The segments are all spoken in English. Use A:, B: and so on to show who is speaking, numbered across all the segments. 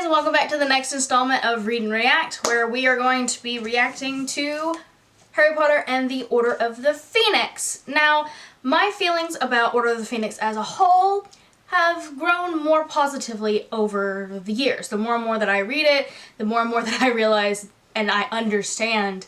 A: and welcome back to the next installment of Read and React, where we are going to be reacting to Harry Potter and the Order of the Phoenix. Now, my feelings about Order of the Phoenix as a whole have grown more positively over the years. The more and more that I read it, the more and more that I realize and I understand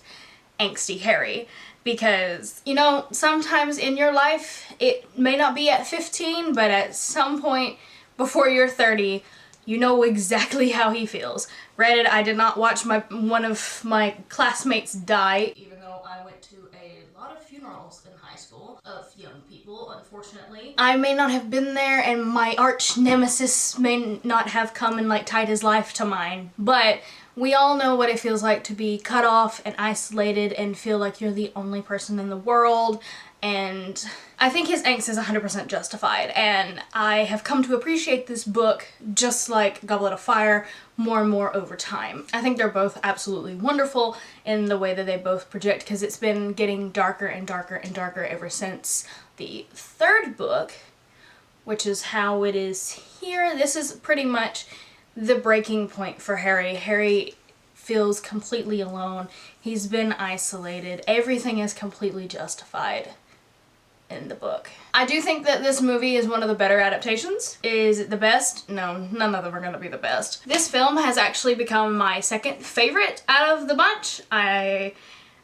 A: angsty Harry. Because, you know, sometimes in your life, it may not be at 15, but at some point before you're 30, you know exactly how he feels. Granted, I did not watch one of my classmates die, even though I went to a lot of funerals in high school of young people, unfortunately. I may not have been there, and my arch nemesis may not have come and like tied his life to mine, but we all know what it feels like to be cut off and isolated and feel like you're the only person in the world. And I think his angst is 100% justified, and I have come to appreciate this book, just like Goblet of Fire, more and more over time. I think they're both absolutely wonderful in the way that they both project, because it's been getting darker and darker and darker ever since the third book, which is how it is here. This is pretty much the breaking point for Harry. Harry feels completely alone. He's been isolated. Everything is completely justified in the book. I do think that this movie is one of the better adaptations. Is it the best? No, none of them are gonna be the best. This film has actually become my second favorite out of the bunch. I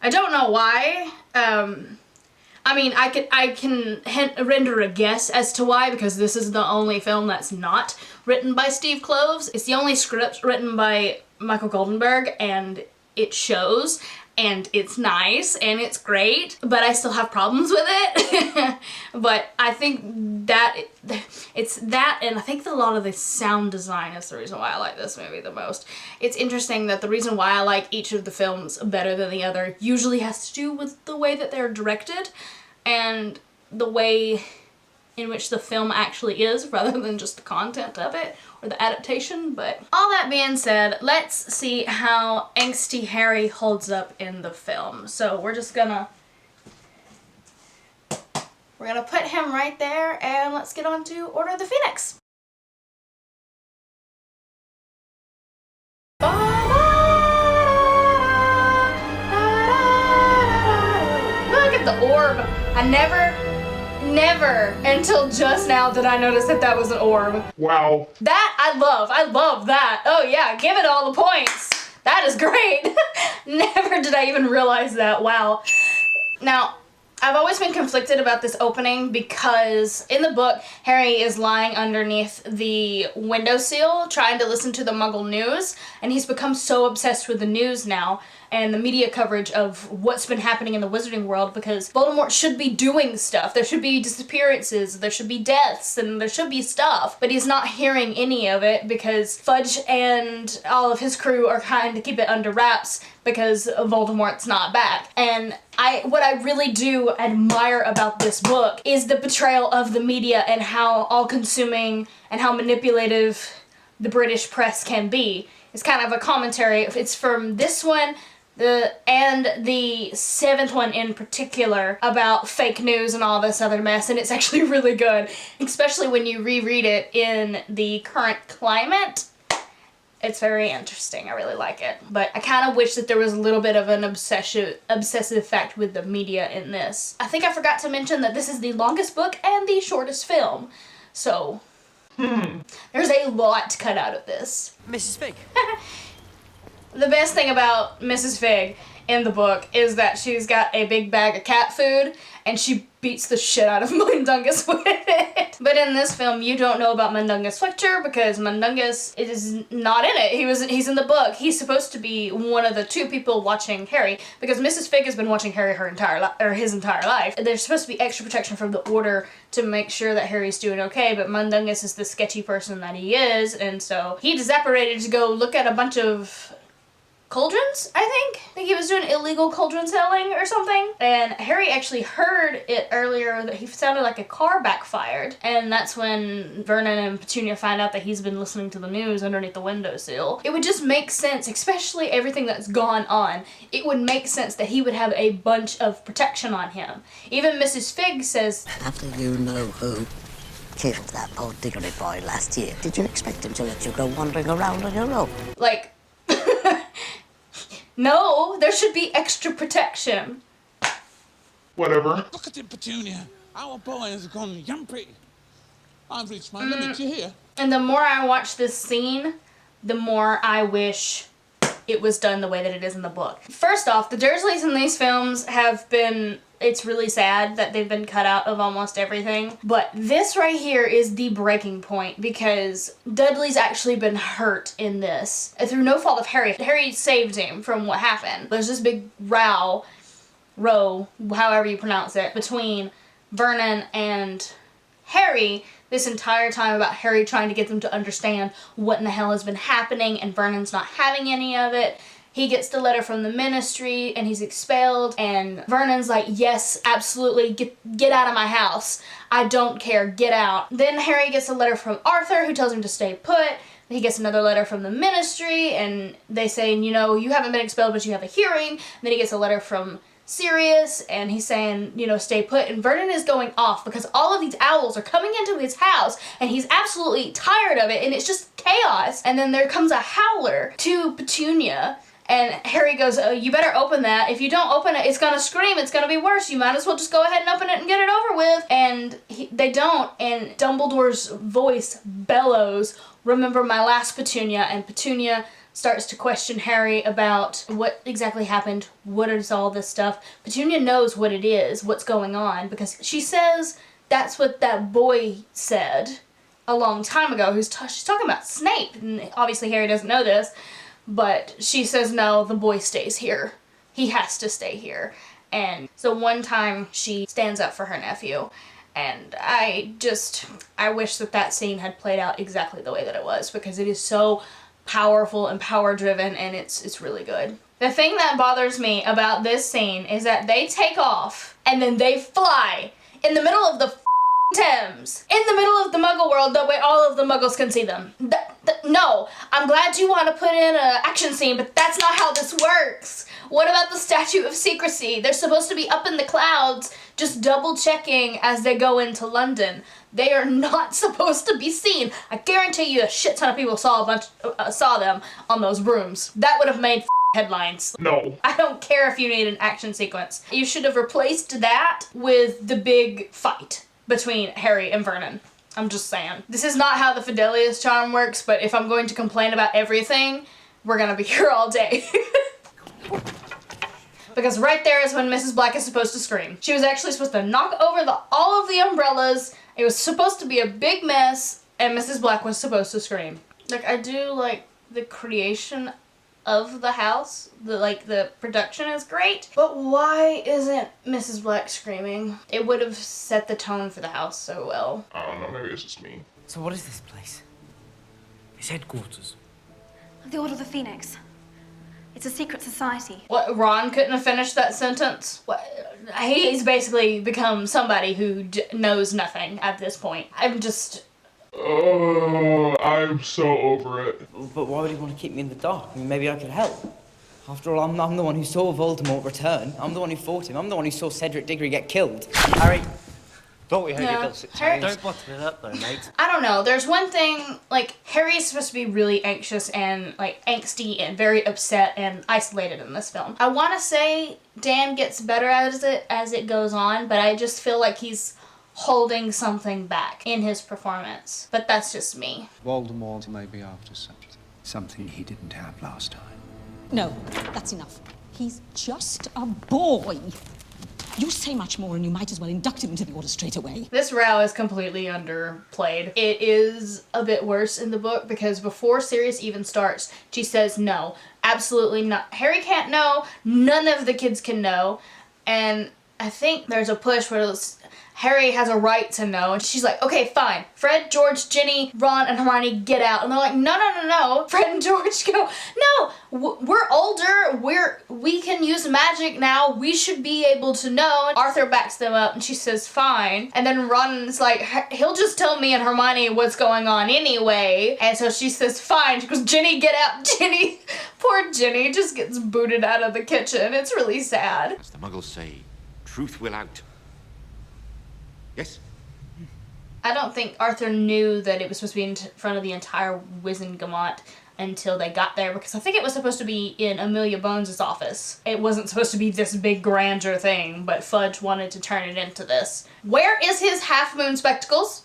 A: don't know why. I mean, I can render a guess as to why, because this is the only film that's not written by Steve Kloves. It's the only script written by Michael Goldenberg, and it shows, and it's nice, and it's great, but I still have problems with it. But I think that it's that, and I think a lot of the sound design is the reason why I like this movie the most. It's interesting that the reason why I like each of the films better than the other usually has to do with the way that they're directed and the way in which the film actually is, rather than just the content of it or the adaptation. But all that being said, let's see how angsty Harry holds up in the film. So we're gonna put him right there, and let's get on to Order of the Phoenix. Look at the orb. I never until just now did I notice that that was an orb. Wow. That I love that. Oh yeah, give it all the points. That is great. Never did I even realize that. Wow. Now, I've always been conflicted about this opening because in the book, Harry is lying underneath the windowsill trying to listen to the Muggle news, and he's become so obsessed with the news now and the media coverage of what's been happening in the wizarding world, because Voldemort should be doing stuff. There should be disappearances, there should be deaths, and there should be stuff, but he's not hearing any of it because Fudge and all of his crew are trying to keep it under wraps because Voldemort's not back. And what I really do admire about this book is the portrayal of the media and how all-consuming and how manipulative the British press can be. It's kind of a commentary. It's from this one, and the seventh one in particular, about fake news and all this other mess, and it's actually really good, especially when you reread it in the current climate. It's very interesting. I really like it. But I kind of wish that there was a little bit of an obsessive fact with the media in this. I think I forgot to mention that this is the longest book and the shortest film. So, there's a lot cut out of this.
B: Mrs. Fig.
A: The best thing about Mrs. Fig in the book is that she's got a big bag of cat food, and she beats the shit out of Mundungus with it. But in this film, you don't know about Mundungus Fletcher because Mundungus is not in it. He's in the book. He's supposed to be one of the two people watching Harry, because Mrs. Fig has been watching Harry his entire life. There's supposed to be extra protection from the Order to make sure that Harry's doing okay, but Mundungus is the sketchy person that he is, and so he separated to go look at a bunch of cauldrons, I think. I think he was doing illegal cauldron selling or something. And Harry actually heard it earlier that he sounded like a car backfired. And that's when Vernon and Petunia find out that he's been listening to the news underneath the windowsill. It would just make sense, especially everything that's gone on. It would make sense that he would have a bunch of protection on him. Even Mrs. Fig says,
C: "Have you no hope
B: killed that poor Diggory boy last year, did you expect him to let you go wandering around on your own?
A: Like, no, there should be extra protection.
C: Whatever.
D: Look at it, Petunia. Our boy has gone yumpy. I've reached my limit, you hear?
A: And the more I watch this scene, the more I wish it was done the way that it is in the book. First off, the Dursleys in these films have been, it's really sad that they've been cut out of almost everything. But this right here is the breaking point because Dudley's actually been hurt in this. Through no fault of Harry. Harry saved him from what happened. There's this big row, however you pronounce it, between Vernon and Harry this entire time about Harry trying to get them to understand what in the hell has been happening, and Vernon's not having any of it. He gets the letter from the ministry and he's expelled, and Vernon's like, yes, absolutely, get out of my house. I don't care, get out. Then Harry gets a letter from Arthur who tells him to stay put. He gets another letter from the ministry and they say, you know, you haven't been expelled but you have a hearing. And then he gets a letter from Sirius and he's saying, you know, stay put, and Vernon is going off because all of these owls are coming into his house and he's absolutely tired of it and it's just chaos. And then there comes a howler to Petunia and Harry goes, oh, you better open that. If you don't open it, it's gonna scream, it's gonna be worse. You might as well just go ahead and open it and get it over with. And they don't, and Dumbledore's voice bellows, remember my last Petunia, and Petunia starts to question Harry about what exactly happened, what is all this stuff. Petunia knows what it is, what's going on, because she says that's what that boy said a long time ago. She's talking about Snape, and obviously Harry doesn't know this, but she says no, the boy stays here. He has to stay here. And so one time she stands up for her nephew, and I wish that scene had played out exactly the way that it was, because it is so powerful and power driven, and it's really good. The thing that bothers me about this scene is that they take off and then they fly in the middle of the Thames, in the middle of the Muggle world, that way all of the Muggles can see them. No, I'm glad you want to put in an action scene, but that's not how this works. What about the Statue of Secrecy? They're supposed to be up in the clouds, just double checking as they go into London. They are not supposed to be seen. I guarantee you a shit ton of people saw them on those brooms. That would have made headlines.
C: No.
A: I don't care if you need an action sequence. You should have replaced that with the big fight between Harry and Vernon. I'm just saying. This is not how the Fidelius charm works, but if I'm going to complain about everything, we're gonna be here all day. Because right there is when Mrs. Black is supposed to scream. She was actually supposed to knock over all of the umbrellas. It was supposed to be a big mess, and Mrs. Black was supposed to scream. Like, I do like the creation of the house. The production is great. But why isn't Mrs. Black screaming? It would have set the tone for the house so well.
C: I don't know, maybe it's just me.
E: So what is this place?
F: It's headquarters.
G: The Order of the Phoenix. It's a secret society.
A: What, Ron couldn't have finished that sentence? What, he's basically become somebody who knows nothing at this point.
C: Oh, I'm so over it.
E: But why would he want to keep me in the dark? I mean, maybe I could help. After all, I'm the one who saw Voldemort return. I'm the one who fought him. I'm the one who saw Cedric Diggory get killed.
F: Harry, thought we heard
A: Yeah.
F: your dulcet
A: Harry-
F: tones. Don't bottle it up though, mate.
A: I don't know. There's one thing, like, Harry's supposed to be really anxious and, like, angsty and very upset and isolated in this film. I want to say Dan gets better as it goes on, but I just feel like he's holding something back in his performance. But that's just me.
H: Voldemort may be after something. Something he didn't have last time.
I: No, that's enough. He's just a boy. You say much more and you might as well induct him into the order straight away.
A: This row is completely underplayed. It is a bit worse in the book because before Sirius even starts, she says no, absolutely not. Harry can't know, none of the kids can know, and I think there's a push where Harry has a right to know, and she's like, okay, fine. Fred, George, Ginny, Ron, and Hermione get out. And they're like, no. Fred and George go, no, we're older. We can use magic now. We should be able to know. And Arthur backs them up, and she says, fine. And then Ron's like, he'll just tell me and Hermione what's going on anyway. And so she says, fine. She goes, Ginny, get out. Ginny, poor Ginny, just gets booted out of the kitchen. It's really sad.
J: As the Muggles say, truth will out. Yes?
A: I don't think Arthur knew that it was supposed to be in front of the entire Wizengamot until they got there, because I think it was supposed to be in Amelia Bones' office. It wasn't supposed to be this big grandeur thing, but Fudge wanted to turn it into this. Where is his half-moon spectacles?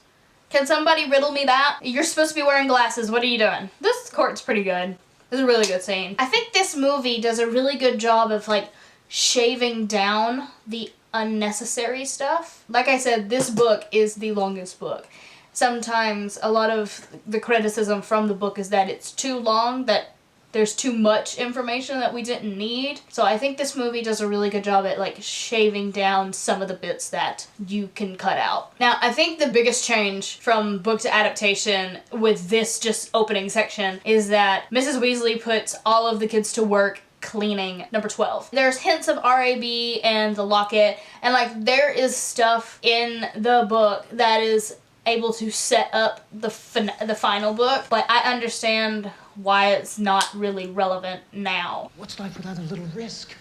A: Can somebody riddle me that? You're supposed to be wearing glasses. What are you doing? This court's pretty good. This is a really good scene. I think this movie does a really good job of like shaving down the unnecessary stuff. Like I said, this book is the longest book. Sometimes a lot of the criticism from the book is that it's too long, that there's too much information that we didn't need. So I think this movie does a really good job at like shaving down some of the bits that you can cut out. Now, I think the biggest change from book to adaptation with this just opening section is that Mrs. Weasley puts all of the kids to work cleaning number 12. There's hints of RAB and the locket, and like there is stuff in the book that is able to set up the final book, but I understand why it's not really relevant now.
F: What's life without a little risk?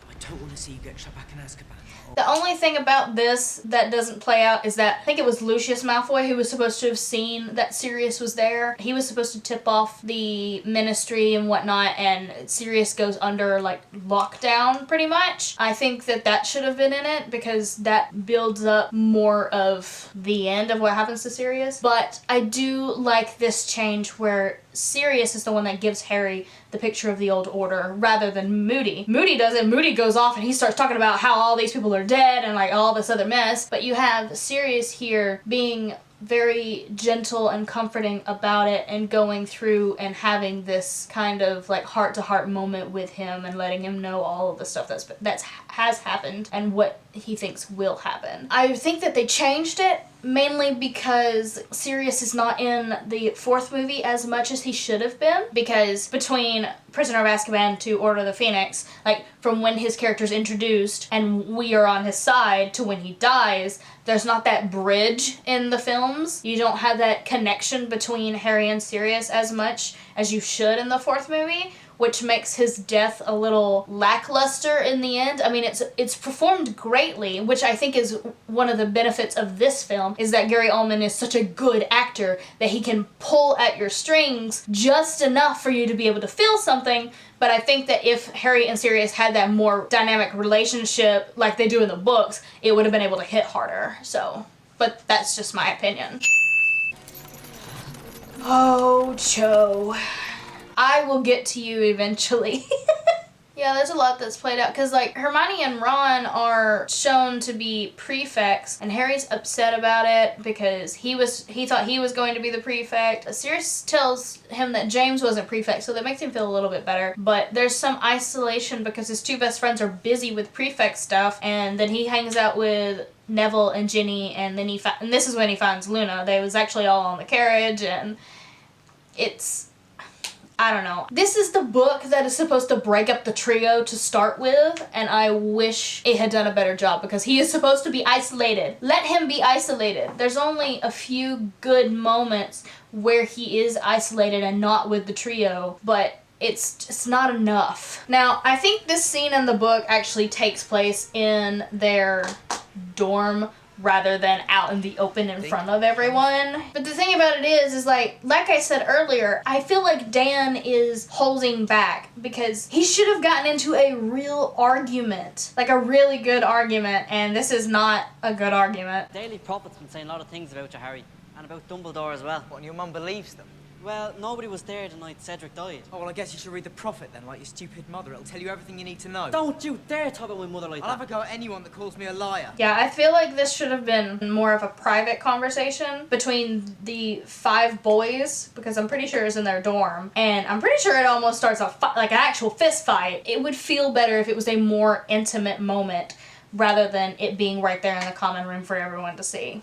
F: I don't want to see you get shut back in Azkaban.
A: The only thing about this that doesn't play out is that I think it was Lucius Malfoy who was supposed to have seen that Sirius was there. He was supposed to tip off the ministry and whatnot, and Sirius goes under like lockdown pretty much. I think that that should have been in it because that builds up more of the end of what happens to Sirius. But I do like this change where Sirius is the one that gives Harry the picture of the old order rather than Moody. Moody does it. Moody goes off and he starts talking about how all these people are dead and like all this other mess. But you have Sirius here being very gentle and comforting about it and going through and having this kind of like heart-to-heart moment with him and letting him know all of the stuff that's has happened and what he thinks will happen. I think that they changed it mainly because Sirius is not in the fourth movie as much as he should have been, because between Prisoner of Azkaban to Order of the Phoenix, like from when his character's introduced and we are on his side to when he dies, there's not that bridge in the films. You don't have that connection between Harry and Sirius as much as you should in the fourth movie, which makes his death a little lackluster in the end. I mean, it's performed greatly, which I think is one of the benefits of this film, is that Gary Oldman is such a good actor that he can pull at your strings just enough for you to be able to feel something. But I think that if Harry and Sirius had that more dynamic relationship like they do in the books, it would have been able to hit harder. So, but that's just my opinion. Oh, Cho. I will get to you eventually. Yeah, there's a lot that's played out, because like Hermione and Ron are shown to be prefects, and Harry's upset about it because he thought he was going to be the prefect. Sirius tells him that James wasn't prefect, so that makes him feel a little bit better. But there's some isolation because his two best friends are busy with prefect stuff, and then he hangs out with Neville and Ginny, and then and this is when he finds Luna. They was actually all on the carriage, and it's, I don't know. This is the book that is supposed to break up the trio to start with, and I wish it had done a better job because he is supposed to be isolated. Let him be isolated. There's only a few good moments where he is isolated and not with the trio, but it's just not enough. Now, I think this scene in the book actually takes place in their dorm rather than out in the open in front of everyone. But the thing about it is like I said earlier, I feel like Dan is holding back because he should have gotten into a real argument, like a really good argument, and this is not a good argument.
J: Daily Prophet's been saying a lot of things about you, Harry, and about Dumbledore as well.
E: What, and your mum believes them?
J: Well, nobody was there the night Cedric died.
E: Oh, well, I guess you should read the Prophet then, like your stupid mother. It'll tell you everything you need to know.
J: Don't you dare talk about my mother like
E: I'll
J: that.
E: have a go at anyone that calls me a liar.
A: Yeah, I feel like this should have been more of a private conversation between the 5 boys, because I'm pretty sure it's in their dorm, and I'm pretty sure it almost starts a like an actual fist fight. It would feel better if it was a more intimate moment rather than it being right there in the common room for everyone to see.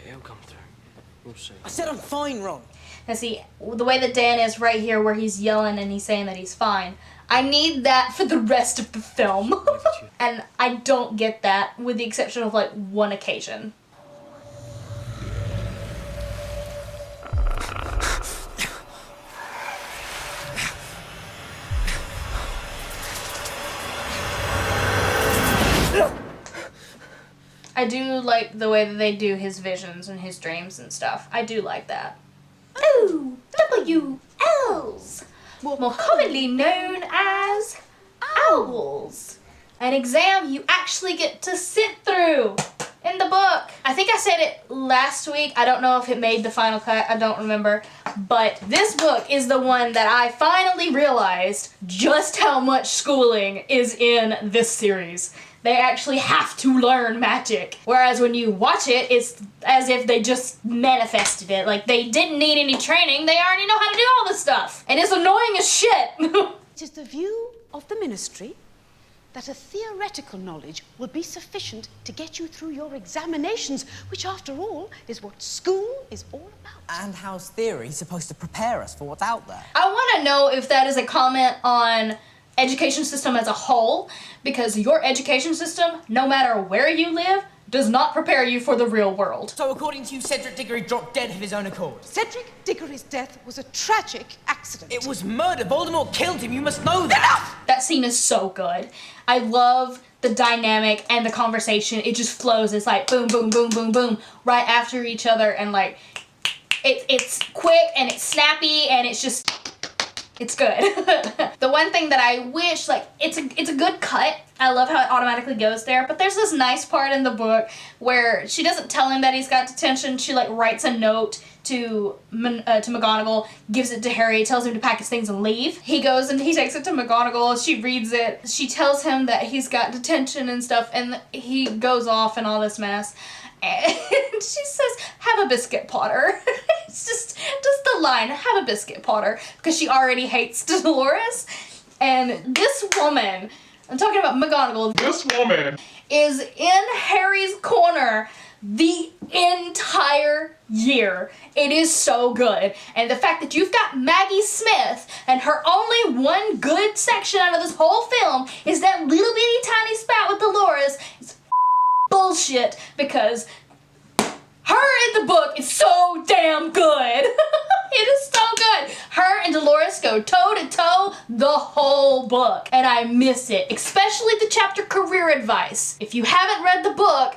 F: It'll come through. We'll see.
E: I said I'm fine, Ron.
A: Now see, the way that Dan is right here where he's yelling and he's saying that he's fine, I need that for the rest of the film. And I don't get that, with the exception of like one occasion. I do like the way that they do his visions and his dreams and stuff. I do like that. Ooh, WLs, more commonly known as owls. An exam you actually get to sit through in the book. I think I said it last week. I don't know if it made the final cut. I don't remember. But this book is the one that I finally realized just how much schooling is in this series. They actually have to learn magic. Whereas when you watch it, it's as if they just manifested it. Like, they didn't need any training. They already know how to do all this stuff. And it's annoying as shit.
K: It is the view of the ministry that a theoretical knowledge will be sufficient to get you through your examinations, which, after all, is what school is all about.
F: And how's theory supposed to prepare us for what's out there?
A: I want to know if that is a comment on education system as a whole, because your education system, no matter where you live, does not prepare you for the real world.
F: So according to you, Cedric Diggory dropped dead of his own accord?
K: Cedric Diggory's death was a tragic accident.
F: It was murder. Voldemort killed him. You must know that.
K: Enough!
A: That scene is so good. I love the dynamic and the conversation. It just flows. It's like boom, boom, boom, boom, boom, right after each other, and like it's quick and it's snappy and it's just, it's good. The one thing that I wish, like, it's a good cut. I love how it automatically goes there, but there's this nice part in the book where she doesn't tell him that he's got detention. She like writes a note to McGonagall, gives it to Harry, tells him to pack his things and leave. He goes and he takes it to McGonagall. She reads it. She tells him that he's got detention and stuff, and he goes off and all this mess. And she says, "Have a biscuit, Potter." It's just the line, "Have a biscuit, Potter," because she already hates Dolores. And this woman, I'm talking about McGonagall,
C: This woman
A: is in Harry's corner the entire year. It is so good. And the fact that you've got Maggie Smith and her only one good section out of this whole film is that little bitty tiny spat with Dolores is bullshit, because her in the book is so damn good. It is so good. Her and Dolores go toe to toe the whole book, and I miss it, especially the chapter career advice. If you haven't read the book,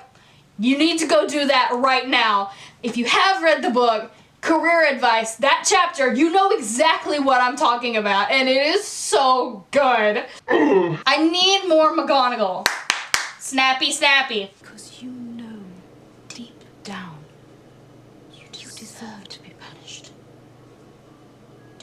A: you need to go do that right now. If you have read the book, career advice, that chapter, you know exactly what I'm talking about, and it is so good. I need more McGonagall. Snappy, snappy.
K: Because you know, deep down, you deserve to be punished.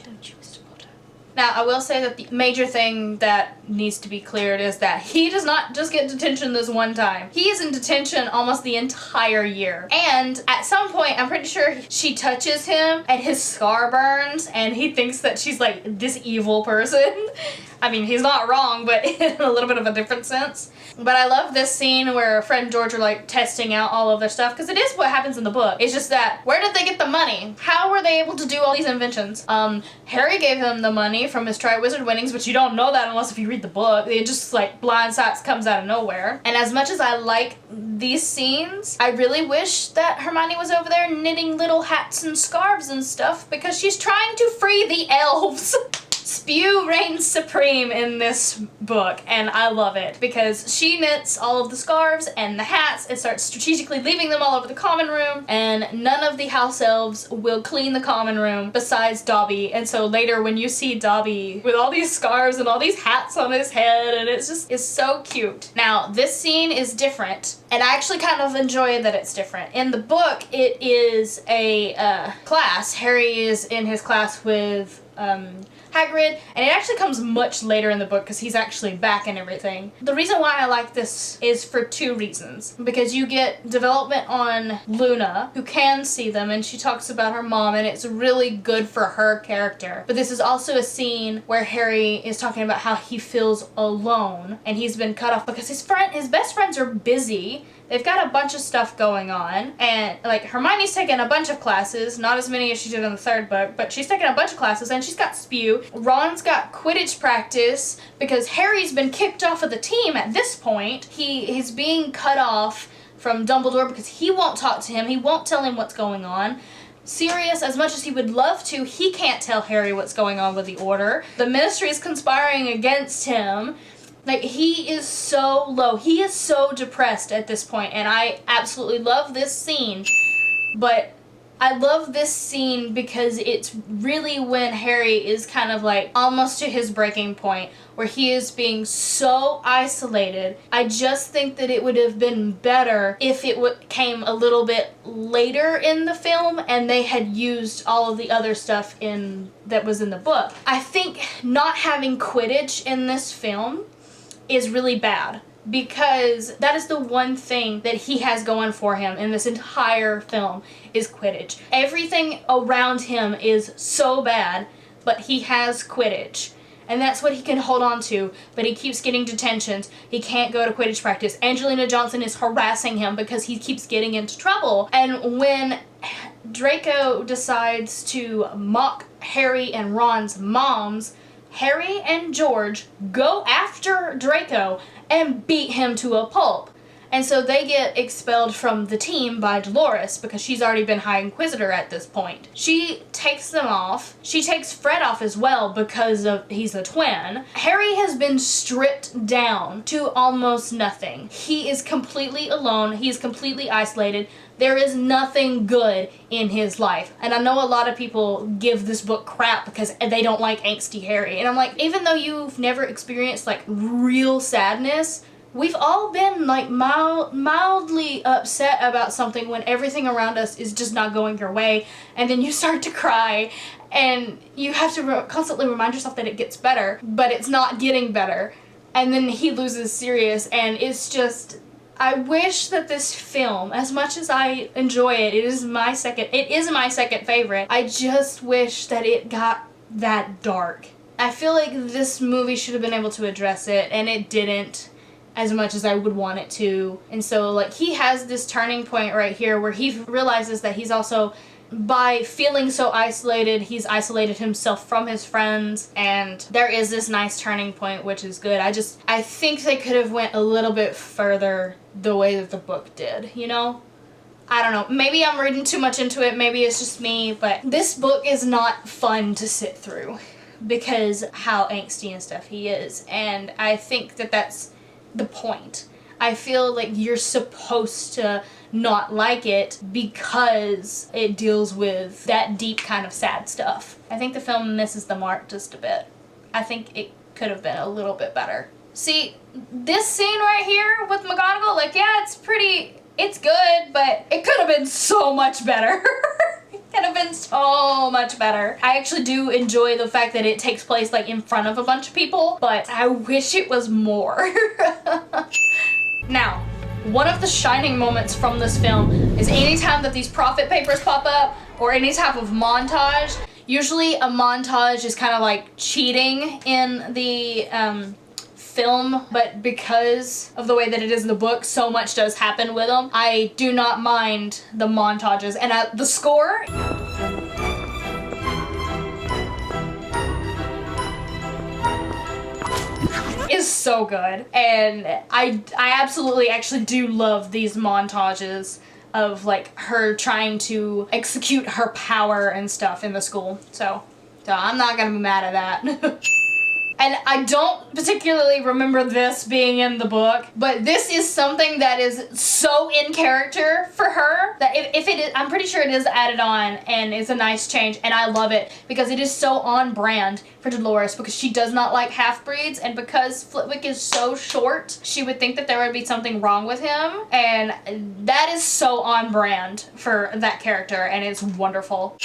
K: Don't you, Mr. Potter?
A: Now, I will say that the major thing that needs to be cleared is that he does not just get detention this one time. He is in detention almost the entire year. And at some point, I'm pretty sure she touches him and his scar burns and he thinks that she's like this evil person. I mean, he's not wrong, but in a little bit of a different sense. But I love this scene where Fred and George are like testing out all of their stuff, because it is what happens in the book. It's just that, where did they get the money? How were they able to do all these inventions? Harry gave them the money from his Triwizard winnings, but you don't know that unless if you read the book. It just like blindsides comes out of nowhere. And as much as I like these scenes, I really wish that Hermione was over there knitting little hats and scarves and stuff, because she's trying to free the elves. Spew reigns supreme in this book, and I love it, because she knits all of the scarves and the hats and starts strategically leaving them all over the common room, and none of the house elves will clean the common room besides Dobby. And so later when you see Dobby with all these scarves and all these hats on his head, and it's so cute. Now, this scene is different, and I actually kind of enjoy that it's different. In the book, it is a class. Harry is in his class with Hagrid, and it actually comes much later in the book because he's actually back and everything. The reason why I like this is for two reasons. Because you get development on Luna, who can see them, and she talks about her mom, and it's really good for her character. But this is also a scene where Harry is talking about how he feels alone, and he's been cut off because his best friends are busy. They've got a bunch of stuff going on, and like Hermione's taken a bunch of classes, not as many as she did in the third book, but she's taken a bunch of classes, and she's got Spew. Ron's got Quidditch practice because Harry's been kicked off of the team at this point. He's being cut off from Dumbledore because he won't talk to him, he won't tell him what's going on. Sirius, as much as he would love to, he can't tell Harry what's going on with the Order. The Ministry is conspiring against him. Like, he is so low. He is so depressed at this point, and I absolutely love this scene. But I love this scene because it's really when Harry is kind of like almost to his breaking point, where he is being so isolated. I just think that it would have been better if it came a little bit later in the film and they had used all of the other stuff that was in the book. I think not having Quidditch in this film is really bad, because that is the one thing that he has going for him in this entire film is Quidditch. Everything around him is so bad, but he has Quidditch. And that's what he can hold on to, but he keeps getting detentions. He can't go to Quidditch practice. Angelina Johnson is harassing him because he keeps getting into trouble. And when Draco decides to mock Harry and Ron's moms, Harry and George go after Draco and beat him to a pulp. And so they get expelled from the team by Dolores because she's already been High Inquisitor at this point. She takes them off. She takes Fred off as well because he's a twin. Harry has been stripped down to almost nothing. He is completely alone. He is completely isolated. There is nothing good in his life. And I know a lot of people give this book crap because they don't like angsty Harry. And I'm like, even though you've never experienced like real sadness, we've all been like mildly upset about something when everything around us is just not going your way, and then you start to cry and you have to constantly remind yourself that it gets better, but it's not getting better. And then he loses Sirius, and it's just, I wish that this film, as much as I enjoy it, it is my second favorite, I just wish that it got that dark. I feel like this movie should have been able to address it, and it didn't as much as I would want it to. And so like he has this turning point right here where he realizes that he's also, by feeling so isolated, he's isolated himself from his friends, and there is this nice turning point, which is good. I think they could have went a little bit further the way that the book did, you know? I don't know, maybe I'm reading too much into it, maybe it's just me, but this book is not fun to sit through because how angsty and stuff he is, and I think that that's the point. I feel like you're supposed to not like it because it deals with that deep kind of sad stuff. I think the film misses the mark just a bit. I think it could have been a little bit better. See, this scene right here with McGonagall, like, yeah, it's good, but it could have been so much better. Could have been so much better. I actually do enjoy the fact that it takes place like in front of a bunch of people, but I wish it was more. Now, one of the shining moments from this film is anytime that these profit papers pop up or any type of montage. Usually a montage is kind of like cheating in the film, but because of the way that it is in the book, so much does happen with them. I do not mind the montages, and the score is so good, and I absolutely actually do love these montages of like her trying to execute her power and stuff in the school. So I'm not gonna be mad at that. And I don't particularly remember this being in the book, but this is something that is so in character for her that if it is, I'm pretty sure it is added on, and it's a nice change, and I love it because it is so on brand for Dolores, because she does not like half-breeds, and because Flitwick is so short, she would think that there would be something wrong with him, and that is so on brand for that character, and it's wonderful.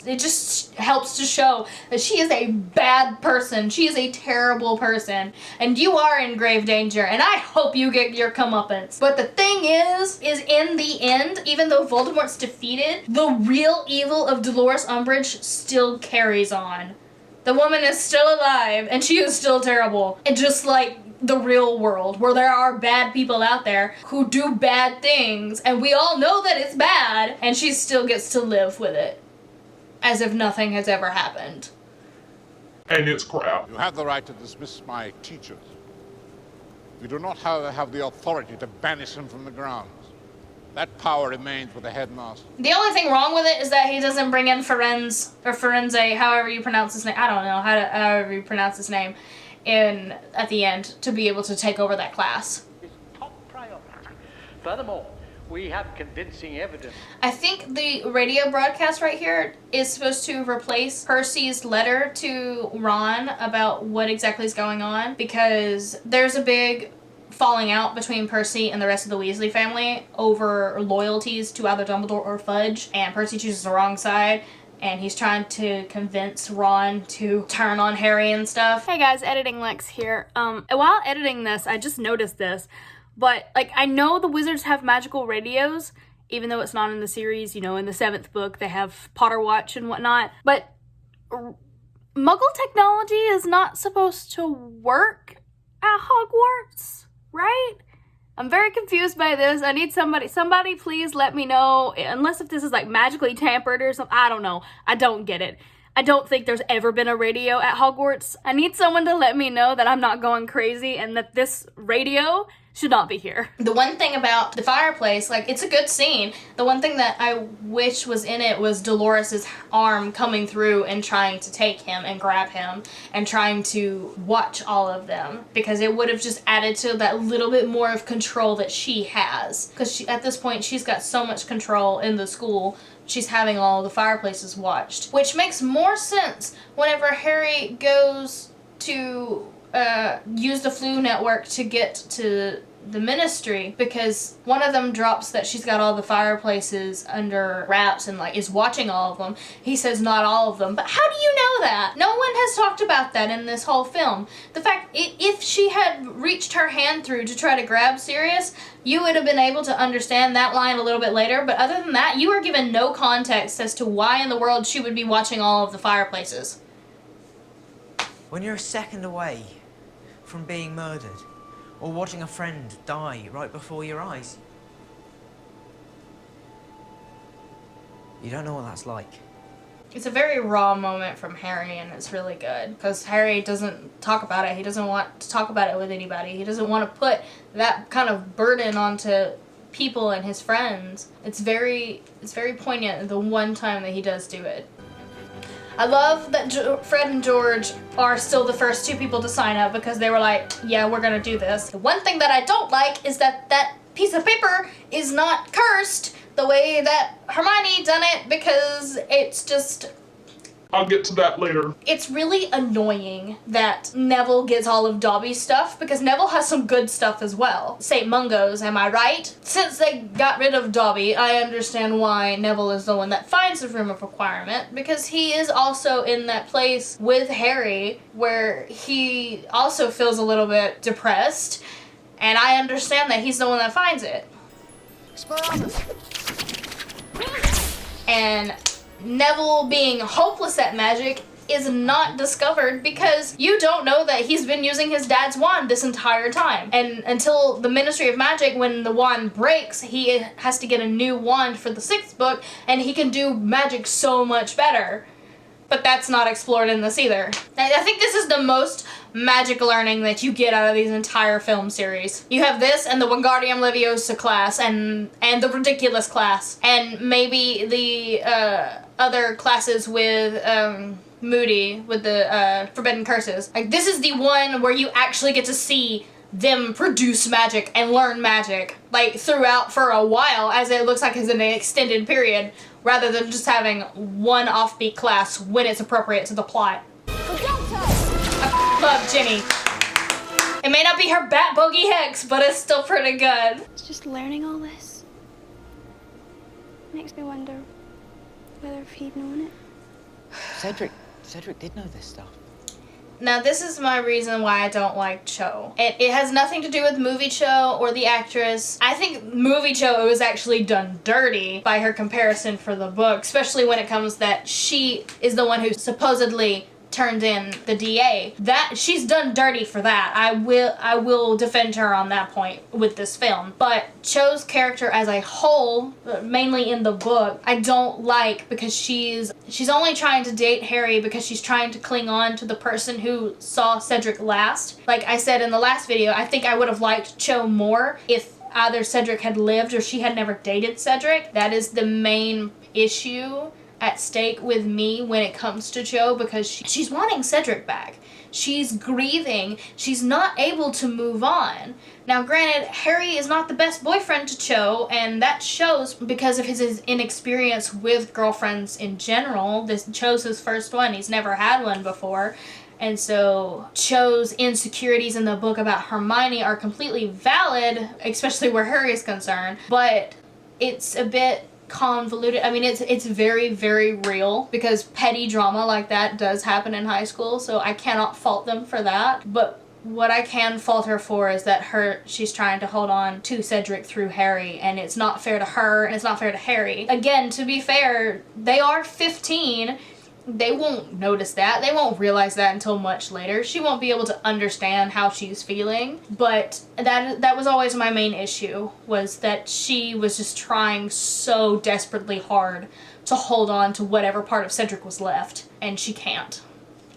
A: It just helps to show that she is a bad person. She is a terrible person. And you are in grave danger, and I hope you get your comeuppance. But the thing is in the end, even though Voldemort's defeated, the real evil of Dolores Umbridge still carries on. The woman is still alive, and she is still terrible. And just like the real world, where there are bad people out there who do bad things, and we all know that it's bad, and she still gets to live with it as if nothing has ever happened.
C: And it's crap.
D: You have the right to dismiss my teachers. You do not, however, have the authority to banish them from the grounds. That power remains with the headmaster.
A: The only thing wrong with it is that he doesn't bring in Firenze, however you pronounce his name. I don't know, however you pronounce his name. at the end to be able to take over that class.
L: Top priority. Furthermore, we have convincing evidence.
A: I think the radio broadcast right here is supposed to replace Percy's letter to Ron about what exactly is going on, because there's a big falling out between Percy and the rest of the Weasley family over loyalties to either Dumbledore or Fudge, and Percy chooses the wrong side, and he's trying to convince Ron to turn on Harry and stuff. Hey guys, Editing Lex here. While editing this, I just noticed this, but like, I know the wizards have magical radios, even though it's not in the series. You know, in the 7th book they have Potter Watch and whatnot, but Muggle technology is not supposed to work at Hogwarts, right? I'm very confused by this. I need somebody please let me know, unless if this is like magically tampered or something. I don't know. I don't get it. I don't think there's ever been a radio at Hogwarts. I need someone to let me know that I'm not going crazy and that this radio should not be here. The one thing about the fireplace, like, it's a good scene. The one thing that I wish was in it was Dolores's arm coming through and trying to take him and grab him and trying to watch all of them, because it would have just added to that little bit more of control that she has. Because at this point, she's got so much control in the school. She's having all the fireplaces watched, which makes more sense whenever Harry goes to use the Flu Network to get to the Ministry, because one of them drops that she's got all the fireplaces under wraps and like is watching all of them. He says not all of them, but how do you know that? No one has talked about that in this whole film. The fact, if she had reached her hand through to try to grab Sirius, you would have been able to understand that line a little bit later, but other than that, you are given no context as to why in the world she would be watching all of the fireplaces.
F: When you're a second away from being murdered, or watching a friend die right before your eyes, you don't know what that's like.
A: It's a very raw moment from Harry, and it's really good, because Harry doesn't talk about it. He doesn't want to talk about it with anybody. He doesn't want to put that kind of burden onto people and his friends. It's very poignant the one time that he does do it. I love that Fred and George are still the first 2 people to sign up, because they were like, yeah, we're gonna do this. The one thing that I don't like is that that piece of paper is not cursed the way that Hermione done it, because it's just...
C: I'll get to that later.
A: It's really annoying that Neville gets all of Dobby's stuff, because Neville has some good stuff as well. St. Mungo's, am I right? Since they got rid of Dobby, I understand why Neville is the one that finds the Room of Requirement, because he is also in that place with Harry where he also feels a little bit depressed, and I understand that he's the one that finds it. And Neville being hopeless at magic is not discovered, because you don't know that he's been using his dad's wand this entire time. And until the Ministry of Magic, when the wand breaks, he has to get a new wand for the 6th book, and he can do magic so much better. But that's not explored in this either. I think this is the most magic learning that you get out of these entire film series. You have this and the Wingardium Leviosa class and the Ridiculous class, and maybe the other classes with Moody with the Forbidden Curses. Like, this is the one where you actually get to see them produce magic and learn magic, like, throughout for a while, as it looks like it's an extended period, rather than just having one offbeat class when it's appropriate to the plot. I love Ginny. It may not be her bat bogey hex, but it's still pretty good.
G: It's just learning all this makes me wonder whether if he'd known it.
E: Cedric did know this stuff.
A: Now, this is my reason why I don't like Cho. It has nothing to do with movie Cho or the actress. I think movie Cho was actually done dirty by her comparison for the book, especially when it comes that she is the one who supposedly turned in the DA. That she's done dirty for that. I will defend her on that point with this film. But Cho's character as a whole, mainly in the book, I don't like, because she's only trying to date Harry because she's trying to cling on to the person who saw Cedric last. Like I said in the last video, I think I would have liked Cho more if either Cedric had lived or she had never dated Cedric. That is the main issue at stake with me when it comes to Cho, because she's wanting Cedric back. She's grieving. She's not able to move on. Now, granted, Harry is not the best boyfriend to Cho, and that shows because of his inexperience with girlfriends in general. Cho's his first one. He's never had one before. And so Cho's insecurities in the book about Hermione are completely valid, especially where Harry is concerned. But it's a bit convoluted. I mean, it's very, very real, because petty drama like that does happen in high school, so I cannot fault them for that. But what I can fault her for is that she's trying to hold on to Cedric through Harry, and it's not fair to her, and it's not fair to Harry. Again, to be fair, they are 15. They won't notice that. They won't realize that until much later. She won't be able to understand how she's feeling. But that was always my main issue, was that she was just trying so desperately hard to hold on to whatever part of Cedric was left, and she can't.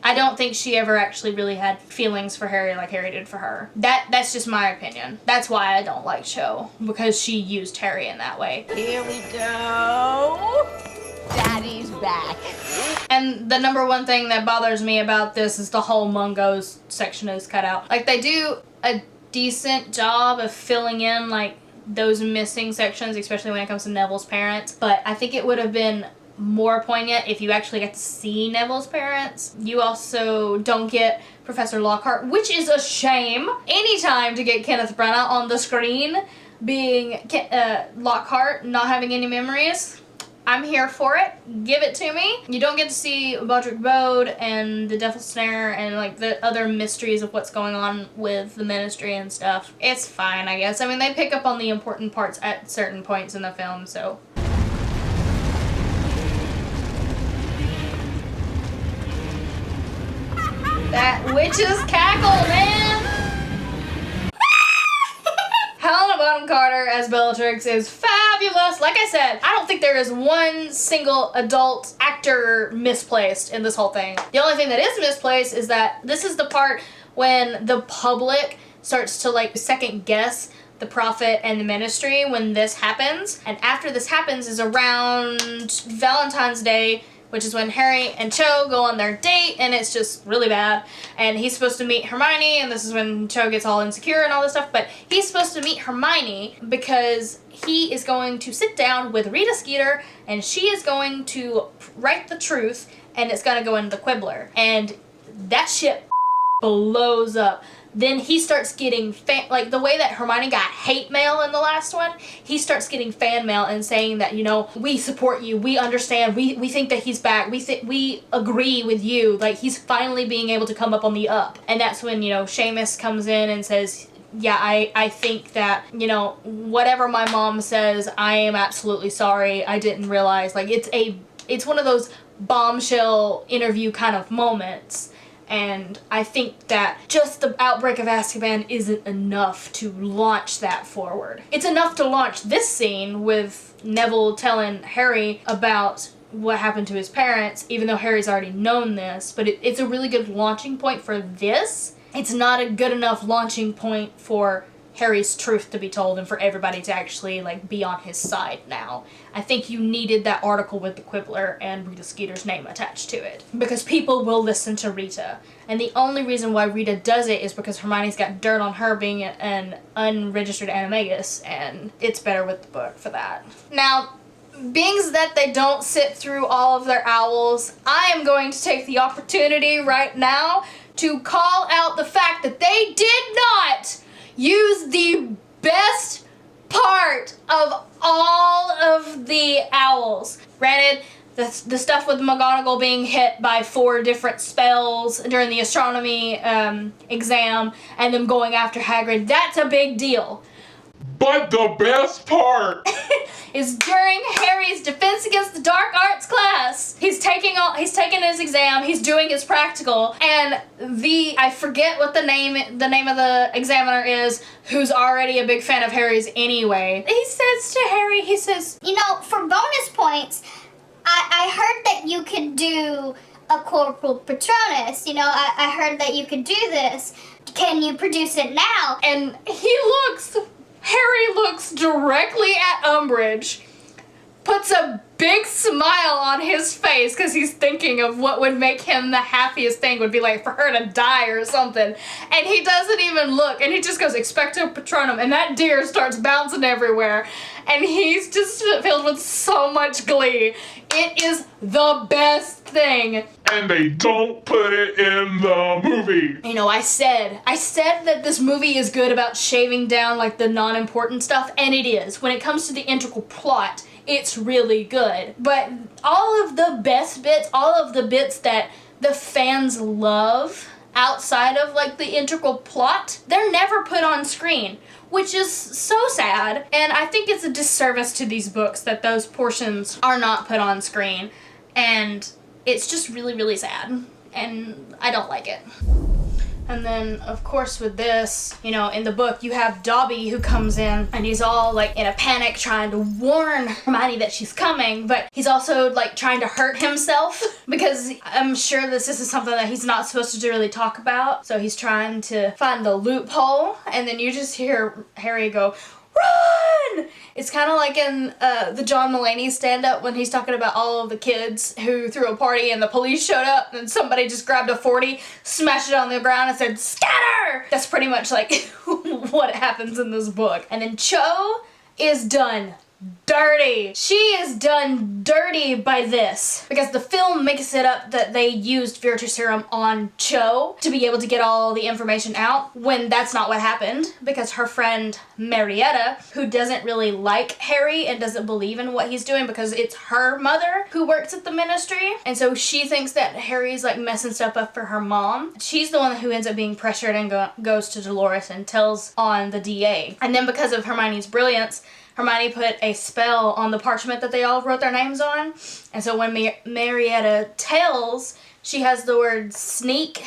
A: I don't think she ever actually really had feelings for Harry like Harry did for her. That's just my opinion. That's why I don't like Cho, because she used Harry in that way.
I: Here we go. Daddy's back.
A: And the number one thing that bothers me about this is the whole Mungos section is cut out. Like, they do a decent job of filling in, like, those missing sections, especially when it comes to Neville's parents. But I think it would have been more poignant if you actually get to see Neville's parents. You also don't get Professor Lockhart, which is a shame. Anytime to get Kenneth Branagh on the screen being Lockhart, not having any memories, I'm here for it. Give it to me. You don't get to see Bodrick Bode and the Devil's Snare and like the other mysteries of what's going on with the Ministry and stuff. It's fine, I guess. I mean, they pick up on the important parts at certain points in the film, so. That witch's cackle, man! Helena Bonham Carter as Bellatrix is fabulous. Like I said, I don't think there is one single adult actor misplaced in this whole thing. The only thing that is misplaced is that this is the part when the public starts to like second guess the Prophet and the Ministry when this happens. And after this happens is around Valentine's Day, which is when Harry and Cho go on their date, and it's just really bad. And he's supposed to meet Hermione, and this is when Cho gets all insecure and all this stuff, but he's supposed to meet Hermione because he is going to sit down with Rita Skeeter, and she is going to write the truth, and it's gonna go into the Quibbler. And that shit blows up. Then he starts getting like the way that Hermione got hate mail in the last one, he starts getting fan mail and saying that, you know, we support you, we understand, we think that he's back, we agree with you, like he's finally being able to come up on the up. And that's when, you know, Seamus comes in and says, yeah, I think that, you know, whatever my mom says, I am absolutely sorry, I didn't realize. Like, it's one of those bombshell interview kind of moments. And I think that just the outbreak of Azkaban isn't enough to launch that forward. It's enough to launch this scene with Neville telling Harry about what happened to his parents, even though Harry's already known this, but it's a really good launching point for this. It's not a good enough launching point for Harry's truth to be told and for everybody to actually like be on his side now. I think you needed that article with the Quibbler and Rita Skeeter's name attached to it, because people will listen to Rita. And the only reason why Rita does it is because Hermione's got dirt on her being an unregistered animagus, and it's better with the book for that. Now, being that they don't sit through all of their owls, I am going to take the opportunity right now to call out the fact that they did not use the best part of all of the owls. Granted, the stuff with McGonagall being hit by 4 different spells during the astronomy exam and them going after Hagrid, that's a big deal.
C: But the best part
A: is during Harry's Defense Against the Dark Arts class. He's taking his exam, he's doing his practical, and I forget what the name of the examiner is, who's already a big fan of Harry's anyway. He says to Harry, he says,
M: you know, for bonus points, I heard that you could do a Corporal Patronus. You know, I heard that you could do this. Can you produce it now?
A: And Harry looks directly at Umbridge, puts a big smile on his face because he's thinking of what would make him the happiest thing would be like for her to die or something. And he doesn't even look and he just goes, Expecto Patronum, and that deer starts bouncing everywhere. And he's just filled with so much glee. It is the best thing.
C: And they don't put it in the movie.
A: You know, I said that this movie is good about shaving down like the non-important stuff, and it is. When it comes to the integral plot, it's really good. But all of the best bits, all of the bits that the fans love outside of like the integral plot, they're never put on screen, which is so sad. And I think it's a disservice to these books that those portions are not put on screen. And it's just really, really sad. And I don't like it. And then, of course, with this, you know, in the book, you have Dobby who comes in and he's all like in a panic trying to warn Hermione that she's coming, but he's also like trying to hurt himself because I'm sure this is something that he's not supposed to really talk about. So he's trying to find the loophole, and then you just hear Harry go, "Run!" It's kind of like in the John Mulaney stand-up when he's talking about all of the kids who threw a party and the police showed up and somebody just grabbed a 40, smashed it on the ground and said, "Scatter!" That's pretty much like what happens in this book. And then Cho is done dirty. She is done dirty by this because the film makes it up that they used Veritaserum on Cho to be able to get all the information out when that's not what happened, because her friend Marietta, who doesn't really like Harry and doesn't believe in what he's doing because it's her mother who works at the ministry, and so she thinks that Harry's like messing stuff up for her mom. She's the one who ends up being pressured and goes to Dolores and tells on the DA. And then because of Hermione's brilliance, Hermione put a spell on the parchment that they all wrote their names on. And so when Marietta tells, she has the word sneak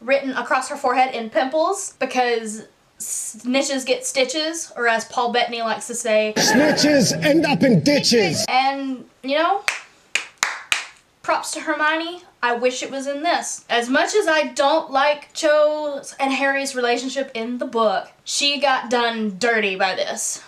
A: written across her forehead in pimples because snitches get stitches, or as Paul Bettany likes to say,
N: snitches end up in ditches.
A: And, you know, props to Hermione. I wish it was in this. As much as I don't like Cho's and Harry's relationship in the book, she got done dirty by this.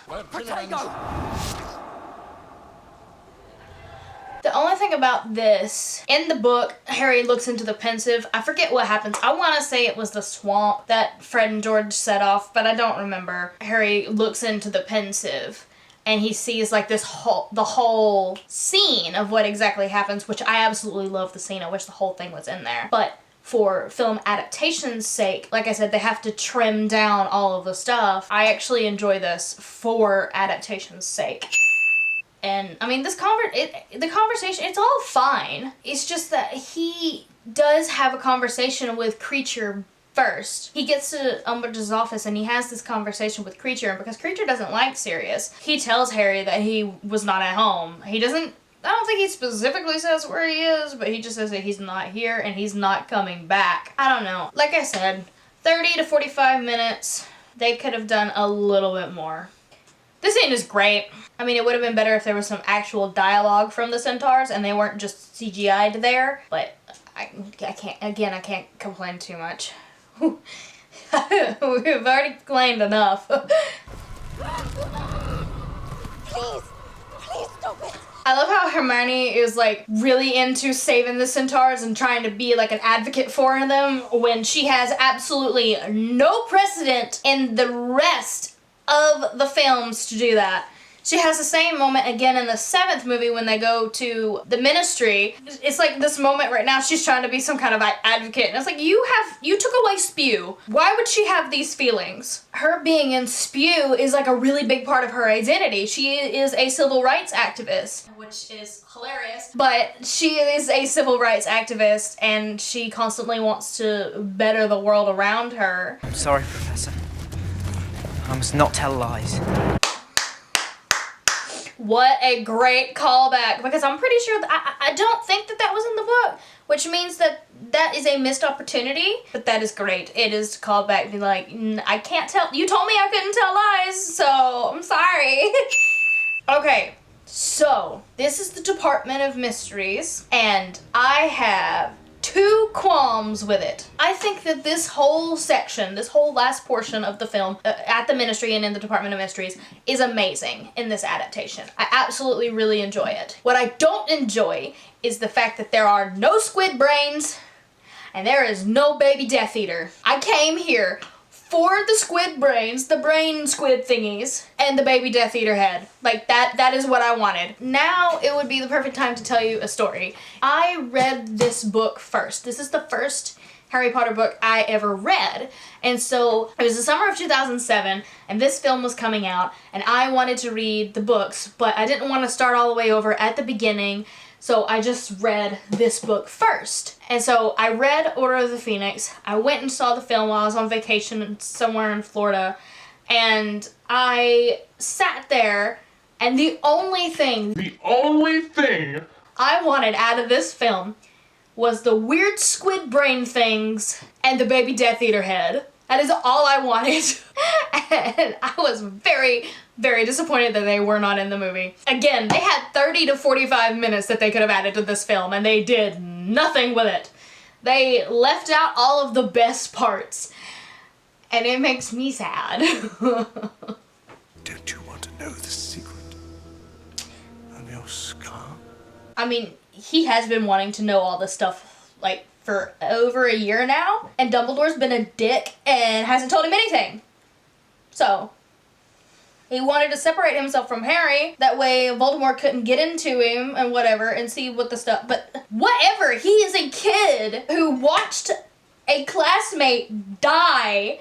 A: The only thing about this, in the book, Harry looks into the Pensive. I forget what happens. I want to say it was the swamp that Fred and George set off, but I don't remember. Harry looks into the Pensive and he sees like the whole scene of what exactly happens, which I absolutely love the scene. I wish the whole thing was in there. But for film adaptation's sake, like I said, they have to trim down all of the stuff. I actually enjoy this for adaptation's sake. And I mean, the conversation, it's all fine. It's just that he does have a conversation with Kreacher first. He gets to Umbridge's office and he has this conversation with Kreacher, and because Kreacher doesn't like Sirius, he tells Harry that he was not at home. I don't think he specifically says where he is, but he just says that he's not here and he's not coming back. I don't know. Like I said, 30 to 45 minutes. They could have done a little bit more. This scene is great. I mean, it would have been better if there was some actual dialogue from the centaurs and they weren't just CGI'd there, but I can't complain too much. We've already complained enough.
M: Please stop it.
A: I love how Hermione is like really into saving the centaurs and trying to be like an advocate for them when she has absolutely no precedent in the rest of the films to do that. She has the same moment again in the 7th movie when they go to the ministry. It's like this moment right now, she's trying to be some kind of advocate. And it's like, you took away Spew. Why would she have these feelings? Her being in Spew is like a really big part of her identity. She is a civil rights activist, which is hilarious. But she is a civil rights activist and she constantly wants to better the world around her.
F: I'm sorry, Professor. I must not tell lies.
A: What a great callback, because I'm pretty sure that I don't think that was in the book, which means that is a missed opportunity, but that is great. It is callback, be like, I can't tell, you told me I couldn't tell lies, so I'm sorry. Okay, so this is the Department of Mysteries, and I have two qualms with it. I think that this whole section, this whole last portion of the film, at the Ministry and in the Department of Mysteries, is amazing in this adaptation. I absolutely really enjoy it. What I don't enjoy is the fact that there are no squid brains and there is no baby Death Eater. I came here for the squid brains, the brain squid thingies, and the baby Death Eater head. Like, that is what I wanted. Now it would be the perfect time to tell you a story. I read this book first. This is the first Harry Potter book I ever read. And so it was the summer of 2007 and this film was coming out and I wanted to read the books, but I didn't want to start all the way over at the beginning. So I just read this book first. And so I read Order of the Phoenix. I went and saw the film while I was on vacation somewhere in Florida. And I sat there and the only thing I wanted out of this film was the weird squid brain things and the baby Death Eater head. That is all I wanted. And I was very, very disappointed that they were not in the movie. Again, they had 30 to 45 minutes that they could have added to this film and they did nothing with it. They left out all of the best parts. And it makes me sad.
H: Don't you want to know the secret of your scar?
A: I mean, he has been wanting to know all this stuff, like, for over a year now. And Dumbledore's been a dick and hasn't told him anything. So, he wanted to separate himself from Harry. That way Voldemort couldn't get into him and whatever and see what the stuff... But whatever, he is a kid who watched a classmate die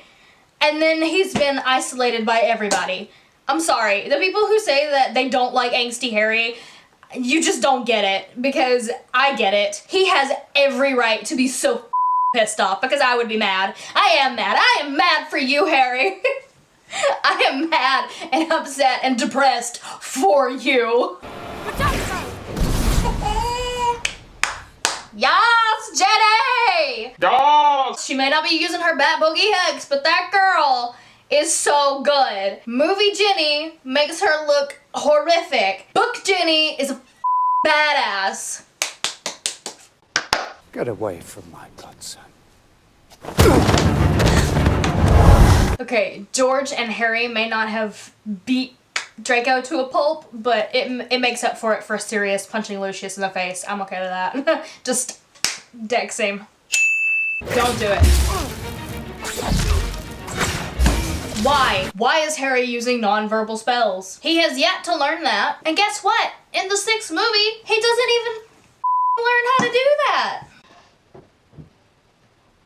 A: and then he's been isolated by everybody. I'm sorry. The people who say that they don't like angsty Harry, you just don't get it, because I get it. He has every right to be so pissed off, because I would be mad. I am mad. I am mad for you, Harry. I am mad and upset and depressed for you. Yas, Jenny!
C: Yas!
A: She may not be using her Bat Boogie Hex, but that girl is so good. Movie Jenny makes her look horrific. Book Jenny is a badass.
H: Get away from my godson.
A: Okay, George and Harry may not have beat Draco to a pulp, but it makes up for it for Sirius punching Lucius in the face. I'm okay with that. Just dex him. Don't do it. Why? Why is Harry using non-verbal spells? He has yet to learn that. And guess what? In the 6th movie, he doesn't even learn how to do that.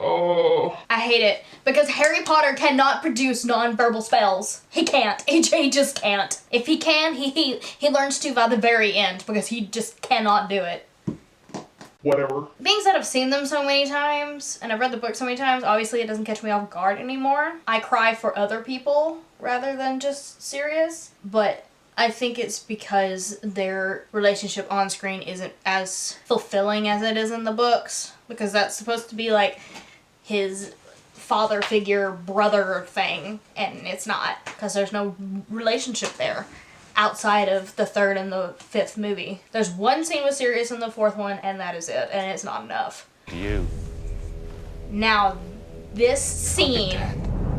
C: Oh.
A: I hate it because Harry Potter cannot produce non-verbal spells. He can't. He just can't. If he can, he learns to by the very end because he just cannot do it.
C: Whatever.
A: Being said, I've seen them so many times and I've read the book so many times, obviously it doesn't catch me off guard anymore. I cry for other people rather than just Sirius, but I think it's because their relationship on screen isn't as fulfilling as it is in the books, because that's supposed to be like his father figure brother thing, and it's not, because there's no relationship there outside of the 3rd and the 5th movie. There's one scene with Sirius in the 4th one, and that is it, and it's not enough.
C: You.
A: Now, this scene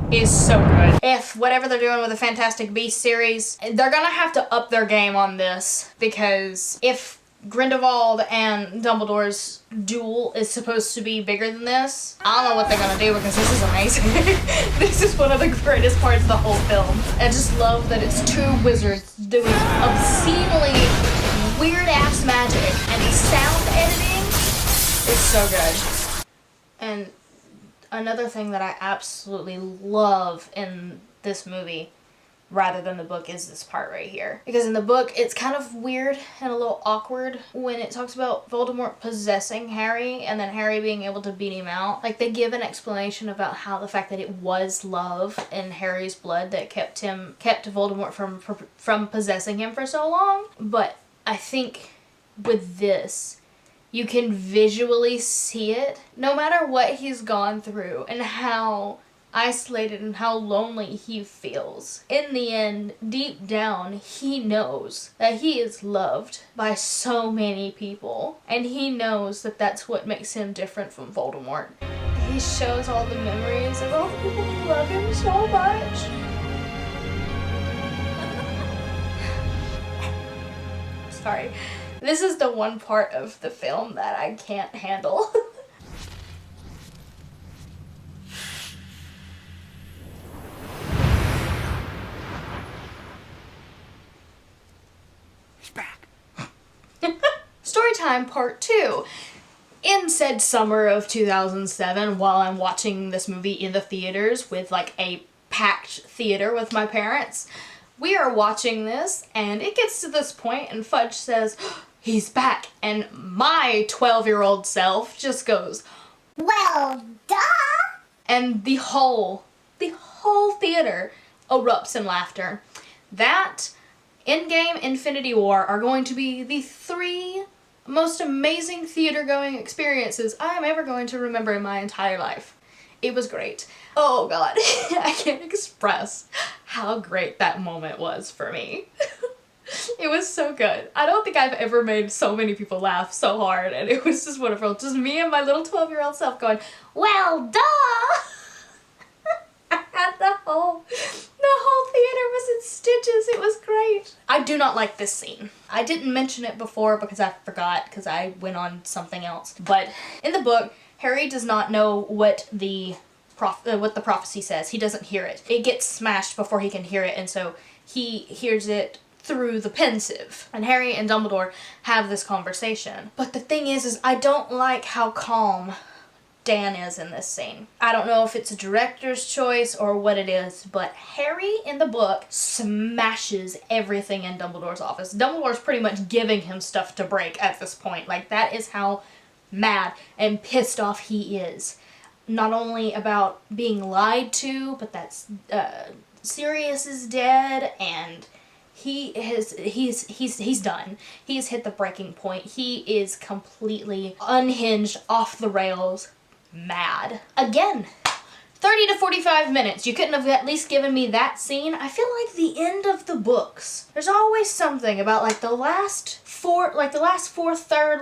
A: is so good. If whatever they're doing with the Fantastic Beasts series, they're gonna have to up their game on this, because if Grindelwald and Dumbledore's duel is supposed to be bigger than this, I don't know what they're gonna do, because this is amazing. This is one of the greatest parts of the whole film. I just love that it's 2 wizards doing obscenely weird-ass magic, and the sound editing is so good. And another thing that I absolutely love in this movie, rather than the book, is this part right here. Because in the book, it's kind of weird and a little awkward when it talks about Voldemort possessing Harry and then Harry being able to beat him out. Like, they give an explanation about how the fact that it was love in Harry's blood that kept Voldemort from possessing him for so long. But I think with this, you can visually see it, no matter what he's gone through and how isolated and how lonely he feels. In the end, deep down, he knows that he is loved by so many people, and he knows that that's what makes him different from Voldemort. He shows all the memories of all the people who love him so much. Sorry. This is the one part of the film that I can't handle.
H: He's back.
A: Storytime part 2. In said summer of 2007, while I'm watching this movie in the theaters with like a packed theater with my parents, we are watching this and it gets to this point and Fudge says, he's back. And my 12-year-old self just goes,
M: well, duh!
A: And the whole theater erupts in laughter. That, Endgame, Infinity War are going to be the 3 most amazing theater-going experiences I am ever going to remember in my entire life. It was great. Oh god, I can't express how great that moment was for me. It was so good. I don't think I've ever made so many people laugh so hard, and it was just wonderful. Just me and my little 12-year-old self going, well, duh! And the whole theater was in stitches. It was great. I do not like this scene. I didn't mention it before because I forgot because I went on something else. But in the book, Harry does not know what the prophecy says. He doesn't hear it. It gets smashed before he can hear it, and so he hears it through the Pensive. And Harry and Dumbledore have this conversation. But the thing is I don't like how calm Dan is in this scene. I don't know if it's a director's choice or what it is, but Harry in the book smashes everything in Dumbledore's office. Dumbledore's pretty much giving him stuff to break at this point. Like, that is how mad and pissed off he is. Not only about being lied to, but that Sirius is dead and he's done. He has hit the breaking point. He is completely unhinged, off the rails, mad. Again, 30 to 45 minutes. You couldn't have at least given me that scene. I feel like the end of the books, there's always something about like the last third,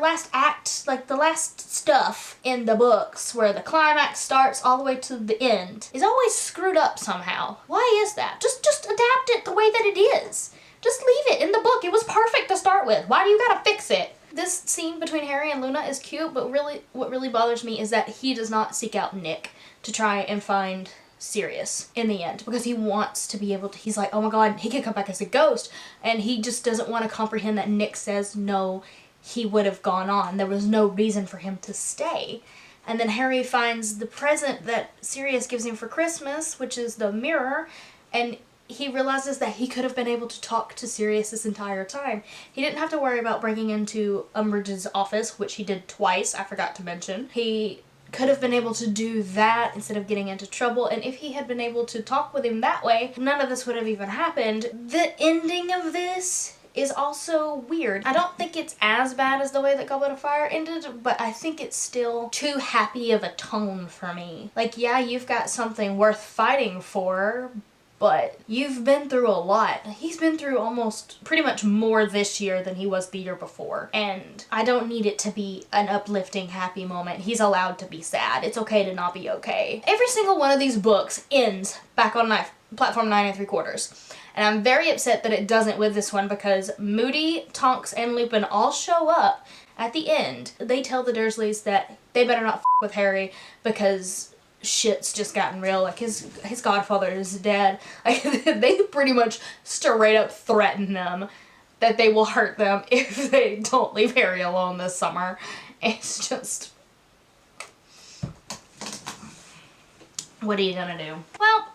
A: last act, like the last stuff in the books where the climax starts all the way to the end is always screwed up somehow. Why is that? Just adapt it the way that it is. Just leave it in the book. It was perfect to start with. Why do you gotta fix it? This scene between Harry and Luna is cute, but really, what really bothers me is that he does not seek out Nick to try and find Sirius in the end, because he wants to be able to, he's like, oh my god, he could come back as a ghost, and he just doesn't want to comprehend that Nick says no, he would have gone on. There was no reason for him to stay. And then Harry finds the present that Sirius gives him for Christmas, which is the mirror, and he realizes that he could have been able to talk to Sirius this entire time. He didn't have to worry about breaking into Umbridge's office, which he did twice, I forgot to mention. He could have been able to do that instead of getting into trouble, and if he had been able to talk with him that way, none of this would have even happened. The ending of this is also weird. I don't think it's as bad as the way that Goblet of Fire ended, but I think it's still too happy of a tone for me. Like, yeah, you've got something worth fighting for, but you've been through a lot. He's been through almost pretty much more this year than he was the year before. And I don't need it to be an uplifting, happy moment. He's allowed to be sad. It's okay to not be okay. Every single one of these books ends back on platform 9 3/4. And I'm very upset that it doesn't with this one, because Moody, Tonks, and Lupin all show up at the end. They tell the Dursleys that they better not f with Harry because shit's just gotten real. Like, his godfather is dead. Like, they pretty much straight up threaten them that they will hurt them if they don't leave Harry alone this summer. It's just, what are you gonna do? Well,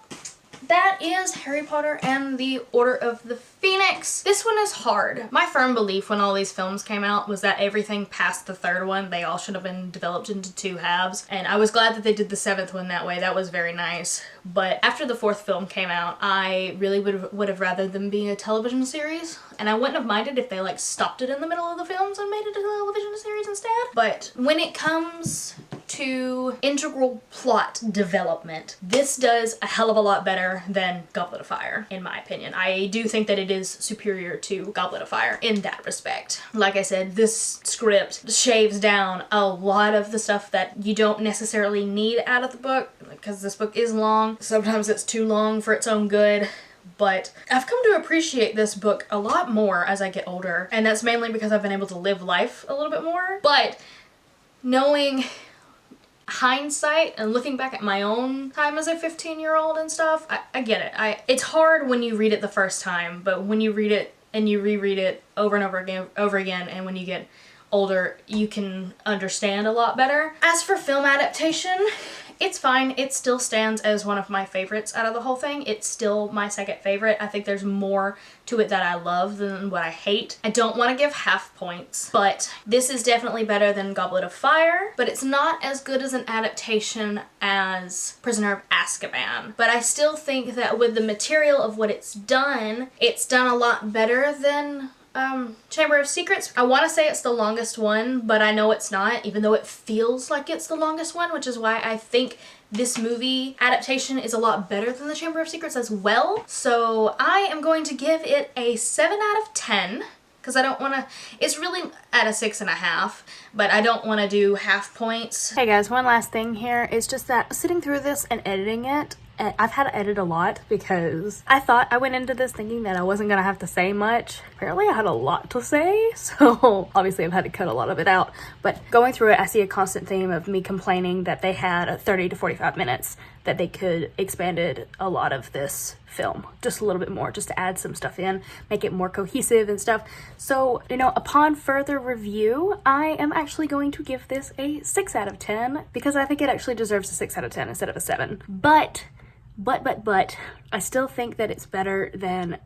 A: that is Harry Potter and the Order of the Phoenix. This one is hard. My firm belief when all these films came out was that everything past the 3rd one, they all should have been developed into 2 halves. And I was glad that they did the 7th one that way. That was very nice. But after the 4th film came out, I really would have rather them be a television series. And I wouldn't have minded if they like stopped it in the middle of the films and made it a television series instead. But when it comes to integral plot development, this does a hell of a lot better than Goblet of Fire, in my opinion. I do think that it is superior to Goblet of Fire in that respect. Like I said, this script shaves down a lot of the stuff that you don't necessarily need out of the book, because this book is long. Sometimes it's too long for its own good. But I've come to appreciate this book a lot more as I get older, and that's mainly because I've been able to live life a little bit more. But knowing hindsight and looking back at my own time as a 15-year-old and stuff, I get it. It's hard when you read it the first time, but when you read it and you reread it over and over again, and when you get older, you can understand a lot better. As for film adaptation, it's fine. It still stands as one of my favorites out of the whole thing. It's still my second favorite. I think there's more to it that I love than what I hate. I don't want to give half points, but this is definitely better than Goblet of Fire, but it's not as good as an adaptation as Prisoner of Azkaban. But I still think that with the material of what it's done a lot better than Chamber of Secrets. I want to say it's the longest one, but I know it's not, even though it feels like it's the longest one, which is why I think this movie adaptation is a lot better than the Chamber of Secrets as well. So I am going to give it a 7 out of 10, because I don't want to, it's really at a 6.5, but I don't want to do half points. Hey guys, one last thing here. It's just that sitting through this and editing it, I've had to edit a lot because I thought I went into this thinking that I wasn't gonna have to say much. Apparently I had a lot to say, so obviously I've had to cut a lot of it out. But going through it, I see a constant theme of me complaining that they had 30 to 45 minutes, that they could expanded a lot of this film just a little bit more, just to add some stuff in, make it more cohesive and stuff. So, you know, upon further review, I am actually going to give this a 6 out of 10 because I think it actually deserves a 6 out of 10 instead of a 7. But I still think that it's better than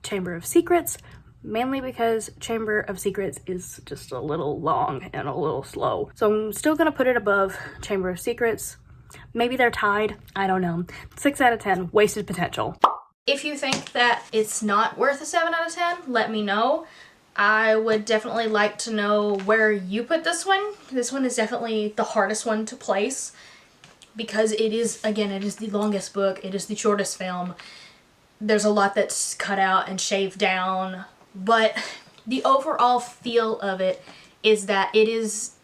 A: Chamber of Secrets, mainly because Chamber of Secrets is just a little long and a little slow. So I'm still gonna put it above Chamber of Secrets. Maybe they're tied, I don't know. 6 out of 10, wasted potential. If you think that it's not worth a 7 out of 10, let me know. I would definitely like to know where you put this one. This one is definitely the hardest one to place, because it is, again, it is the longest book, it is the shortest film. There's a lot that's cut out and shaved down, but the overall feel of it is that it is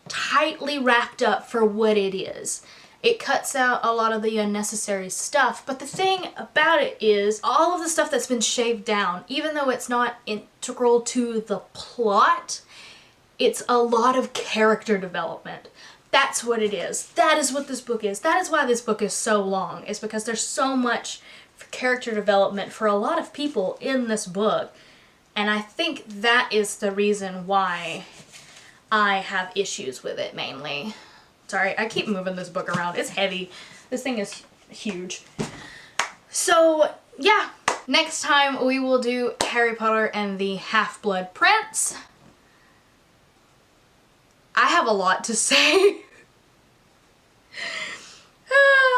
A: tightly wrapped up for what it is. It cuts out a lot of the unnecessary stuff, but the thing about it is all of the stuff that's been shaved down, even though it's not integral to the plot, it's a lot of character development. That's what it is. That is what this book is. That is why this book is so long. It's because there's so much character development for a lot of people in this book. And I think that is the reason why I have issues with it mainly. Sorry, I keep moving this book around. It's heavy. This thing is huge. So, yeah. Next time we will do Harry Potter and the Half-Blood Prince. I have a lot to say.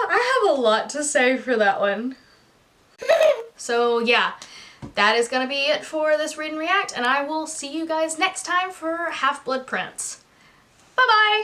A: I have a lot to say for that one. So yeah, that is gonna be it for this read and react, and I will see you guys next time for Half-Blood Prince. Bye bye!